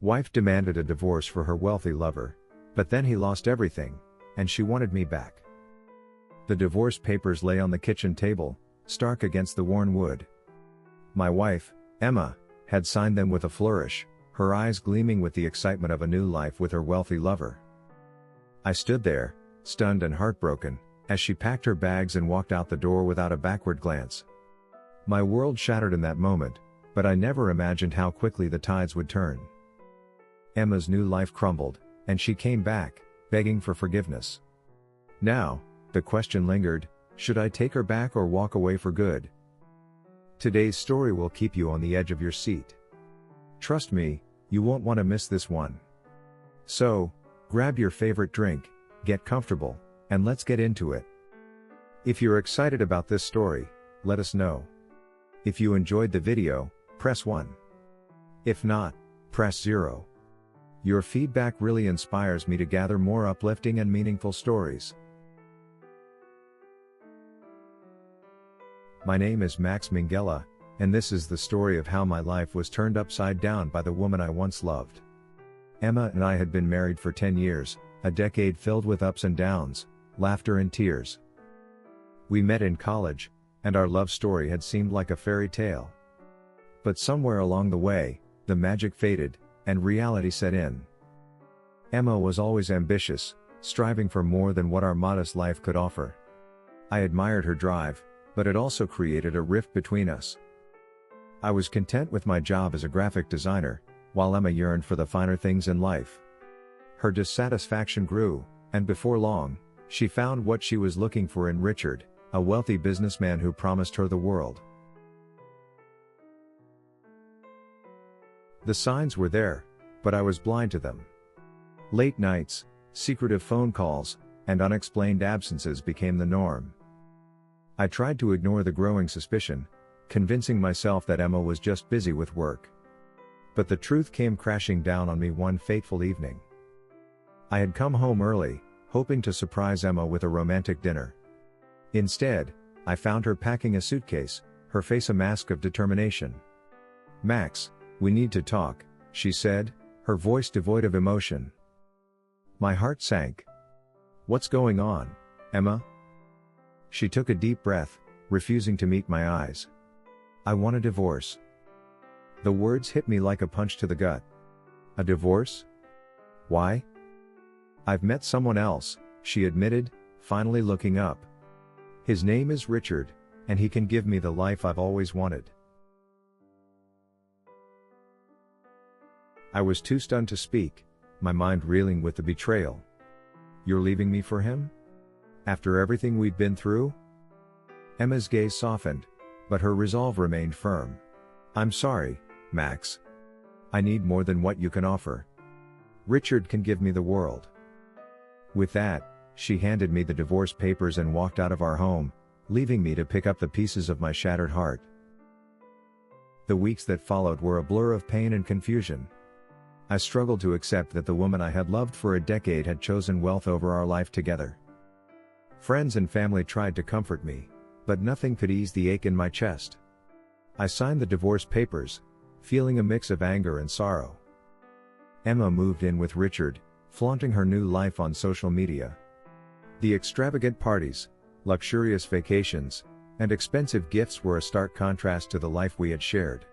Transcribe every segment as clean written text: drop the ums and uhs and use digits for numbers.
Wife demanded a divorce for her wealthy lover, but then he lost everything, and she wanted me back. The divorce papers lay on the kitchen table, stark against the worn wood. My wife, Emma, had signed them with a flourish, her eyes gleaming with the excitement of a new life with her wealthy lover. I stood there, stunned and heartbroken, as she packed her bags and walked out the door without a backward glance. My world shattered in that moment, but I never imagined how quickly the tides would turn. Emma's new life crumbled, and she came back, begging for forgiveness. Now, the question lingered, should I take her back or walk away for good? Today's story will keep you on the edge of your seat. Trust me, you won't want to miss this one. So, grab your favorite drink, get comfortable, and let's get into it. If you're excited about this story, let us know. If you enjoyed the video, press 1. If not, press 0. Your feedback really inspires me to gather more uplifting and meaningful stories. My name is Max Minghella, and this is the story of how my life was turned upside down by the woman I once loved. Emma and I had been married for 10 years, a decade filled with ups and downs, laughter and tears. We met in college, and our love story had seemed like a fairy tale. But somewhere along the way, the magic faded, and reality set in. Emma was always ambitious, striving for more than what our modest life could offer. I admired her drive, but it also created a rift between us. I was content with my job as a graphic designer, while Emma yearned for the finer things in life. Her dissatisfaction grew, and before long, she found what she was looking for in Richard, a wealthy businessman who promised her the world. The signs were there, but I was blind to them. Late nights, secretive phone calls, and unexplained absences became the norm. I tried to ignore the growing suspicion, convincing myself that Emma was just busy with work. But the truth came crashing down on me one fateful evening. I had come home early, hoping to surprise Emma with a romantic dinner. Instead, I found her packing a suitcase, her face a mask of determination. "Max, we need to talk," she said, her voice devoid of emotion. My heart sank. "What's going on, Emma?" She took a deep breath, refusing to meet my eyes. "I want a divorce." The words hit me like a punch to the gut. "A divorce? Why?" "I've met someone else," she admitted, finally looking up. "His name is Richard, and he can give me the life I've always wanted." I was too stunned to speak, my mind reeling with the betrayal. "You're leaving me for him? After everything we've been through?" Emma's gaze softened, but her resolve remained firm. "I'm sorry, Max. I need more than what you can offer. Richard can give me the world." With that, she handed me the divorce papers and walked out of our home, leaving me to pick up the pieces of my shattered heart. The weeks that followed were a blur of pain and confusion. I struggled to accept that the woman I had loved for a decade had chosen wealth over our life together. Friends and family tried to comfort me, but nothing could ease the ache in my chest. I signed the divorce papers, feeling a mix of anger and sorrow. Emma moved in with Richard, flaunting her new life on social media. The extravagant parties, luxurious vacations, and expensive gifts were a stark contrast to the life we had shared.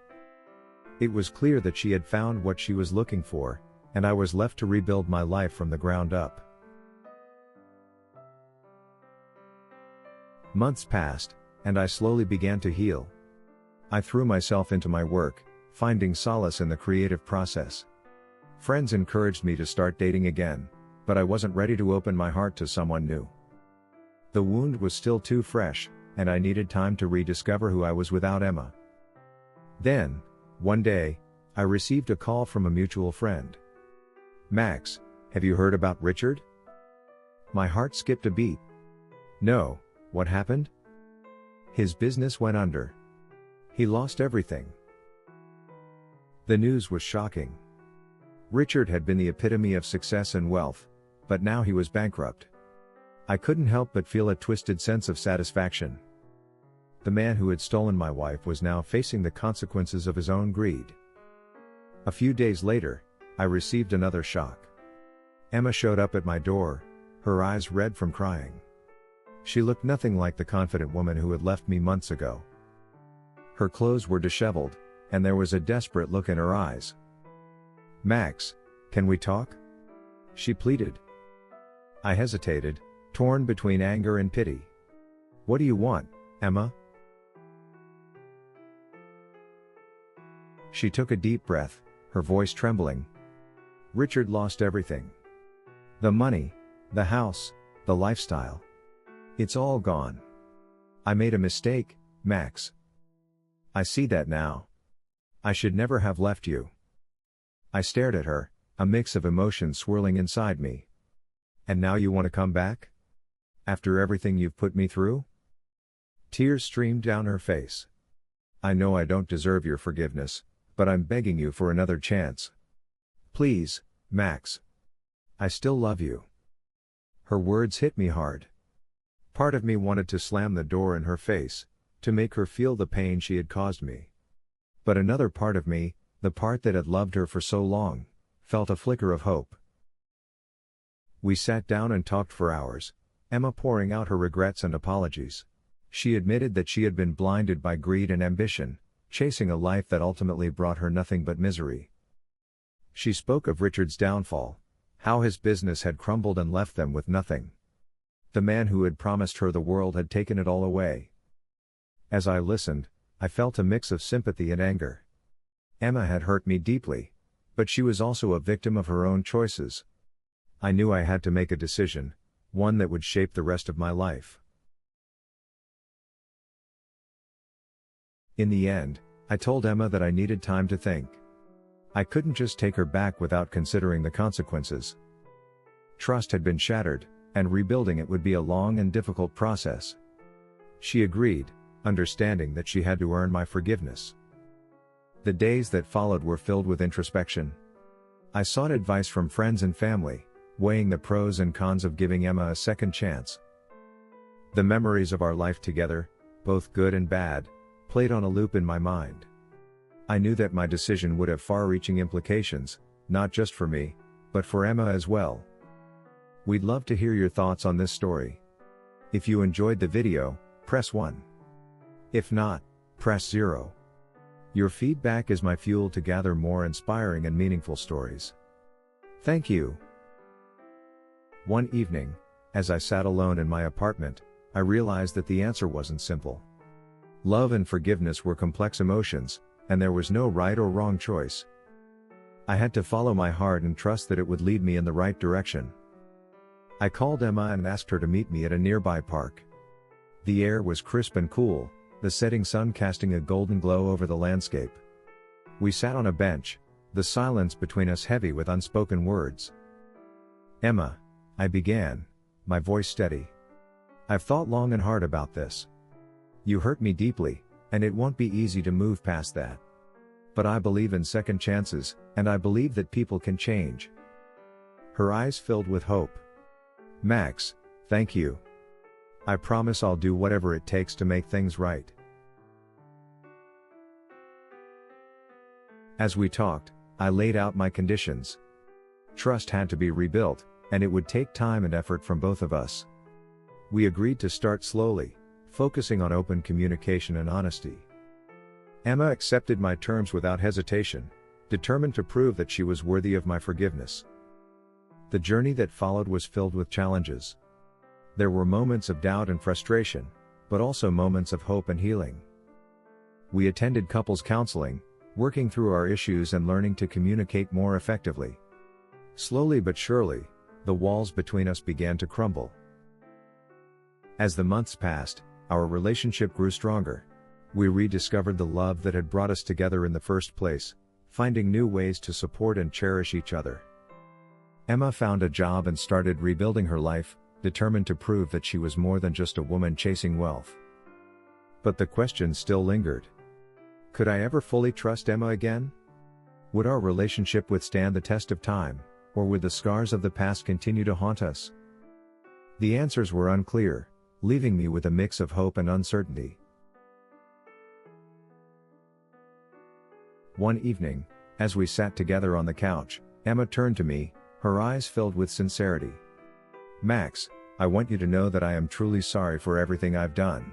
It was clear that she had found what she was looking for, and I was left to rebuild my life from the ground up. Months passed, and I slowly began to heal. I threw myself into my work, finding solace in the creative process. Friends encouraged me to start dating again, but I wasn't ready to open my heart to someone new. The wound was still too fresh, and I needed time to rediscover who I was without Emma. Then, one day, I received a call from a mutual friend. "Max, have you heard about Richard?" My heart skipped a beat. "No, what happened?" "His business went under. He lost everything." The news was shocking. Richard had been the epitome of success and wealth, but now he was bankrupt. I couldn't help but feel a twisted sense of satisfaction. The man who had stolen my wife was now facing the consequences of his own greed. A few days later, I received another shock. Emma showed up at my door, her eyes red from crying. She looked nothing like the confident woman who had left me months ago. Her clothes were disheveled, and there was a desperate look in her eyes. "Max, can we talk?" she pleaded. I hesitated, torn between anger and pity. "What do you want, Emma?" She took a deep breath, her voice trembling. "Richard lost everything. The money, the house, the lifestyle. It's all gone. I made a mistake, Max. I see that now. I should never have left you." I stared at her, a mix of emotions swirling inside me. "And now you want to come back? After everything you've put me through?" Tears streamed down her face. "I know I don't deserve your forgiveness, but I'm begging you for another chance. Please, Max. I still love you." Her words hit me hard. Part of me wanted to slam the door in her face, to make her feel the pain she had caused me. But another part of me, the part that had loved her for so long, felt a flicker of hope. We sat down and talked for hours, Emma pouring out her regrets and apologies. She admitted that she had been blinded by greed and ambition, chasing a life that ultimately brought her nothing but misery. She spoke of Richard's downfall, how his business had crumbled and left them with nothing. The man who had promised her the world had taken it all away. As I listened, I felt a mix of sympathy and anger. Emma had hurt me deeply, but she was also a victim of her own choices. I knew I had to make a decision, one that would shape the rest of my life. In the end, I told Emma that I needed time to think. I couldn't just take her back without considering the consequences. Trust had been shattered, and rebuilding it would be a long and difficult process. She agreed, understanding that she had to earn my forgiveness. The days that followed were filled with introspection. I sought advice from friends and family, weighing the pros and cons of giving Emma a second chance. The memories of our life together, both good and bad, played on a loop in my mind. I knew that my decision would have far-reaching implications, not just for me, but for Emma as well. We'd love to hear your thoughts on this story. If you enjoyed the video, press 1. If not, press 0. Your feedback is my fuel to gather more inspiring and meaningful stories. Thank you. One evening, as I sat alone in my apartment, I realized that the answer wasn't simple. Love and forgiveness were complex emotions, and there was no right or wrong choice. I had to follow my heart and trust that it would lead me in the right direction. I called Emma and asked her to meet me at a nearby park. The air was crisp and cool, the setting sun casting a golden glow over the landscape. We sat on a bench, the silence between us heavy with unspoken words. "Emma," I began, my voice steady. "I've thought long and hard about this. You hurt me deeply, and it won't be easy to move past that. But I believe in second chances, and I believe that people can change." Her eyes filled with hope. "Max, thank you. I promise I'll do whatever it takes to make things right." As we talked, I laid out my conditions. Trust had to be rebuilt, and it would take time and effort from both of us. We agreed to start slowly, focusing on open communication and honesty. Emma accepted my terms without hesitation, determined to prove that she was worthy of my forgiveness. The journey that followed was filled with challenges. There were moments of doubt and frustration, but also moments of hope and healing. We attended couples counseling, working through our issues and learning to communicate more effectively. Slowly but surely, the walls between us began to crumble. As the months passed, our relationship grew stronger. We rediscovered the love that had brought us together in the first place, finding new ways to support and cherish each other. Emma found a job and started rebuilding her life, determined to prove that she was more than just a woman chasing wealth. But the question still lingered. Could I ever fully trust Emma again? Would our relationship withstand the test of time, or would the scars of the past continue to haunt us? The answers were unclear, leaving me with a mix of hope and uncertainty. One evening, as we sat together on the couch, Emma turned to me, her eyes filled with sincerity. "Max, I want you to know that I am truly sorry for everything I've done.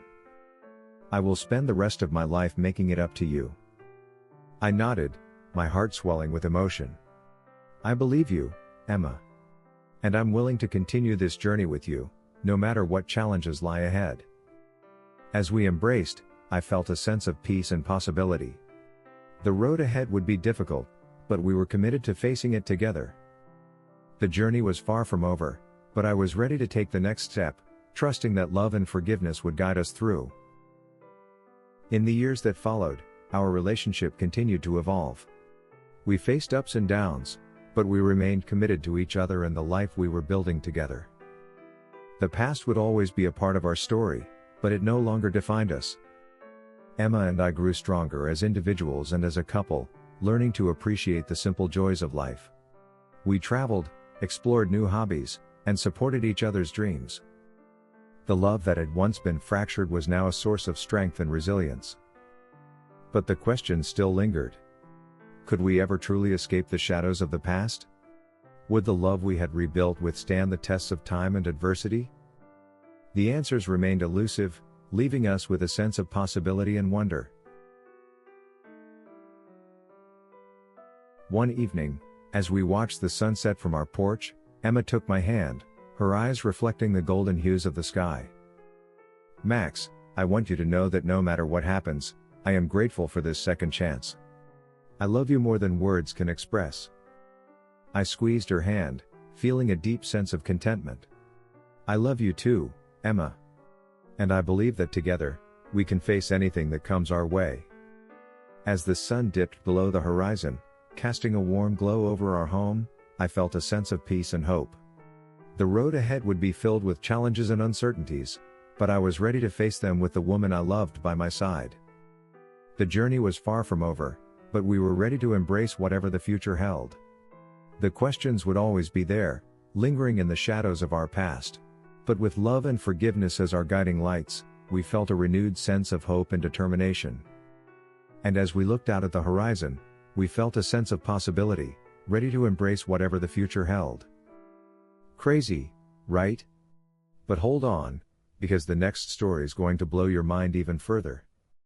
I will spend the rest of my life making it up to you." I nodded, my heart swelling with emotion. "I believe you, Emma. And I'm willing to continue this journey with you, no matter what challenges lie ahead." As we embraced, I felt a sense of peace and possibility. The road ahead would be difficult, but we were committed to facing it together. The journey was far from over, but I was ready to take the next step, trusting that love and forgiveness would guide us through. In the years that followed, our relationship continued to evolve. We faced ups and downs, but we remained committed to each other and the life we were building together. The past would always be a part of our story, but it no longer defined us. Emma and I grew stronger as individuals and as a couple, learning to appreciate the simple joys of life. We traveled, explored new hobbies, and supported each other's dreams. The love that had once been fractured was now a source of strength and resilience. But the question still lingered. Could we ever truly escape the shadows of the past? Would the love we had rebuilt withstand the tests of time and adversity? The answers remained elusive, leaving us with a sense of possibility and wonder. One evening, as we watched the sunset from our porch, Emma took my hand, her eyes reflecting the golden hues of the sky. "Max, I want you to know that no matter what happens, I am grateful for this second chance. I love you more than words can express." I squeezed her hand, feeling a deep sense of contentment. "I love you too, Emma. And I believe that together, we can face anything that comes our way." As the sun dipped below the horizon, casting a warm glow over our home, I felt a sense of peace and hope. The road ahead would be filled with challenges and uncertainties, but I was ready to face them with the woman I loved by my side. The journey was far from over, but we were ready to embrace whatever the future held. The questions would always be there, lingering in the shadows of our past. But with love and forgiveness as our guiding lights, we felt a renewed sense of hope and determination. And as we looked out at the horizon, we felt a sense of possibility, ready to embrace whatever the future held. Crazy, right? But hold on, because the next story is going to blow your mind even further.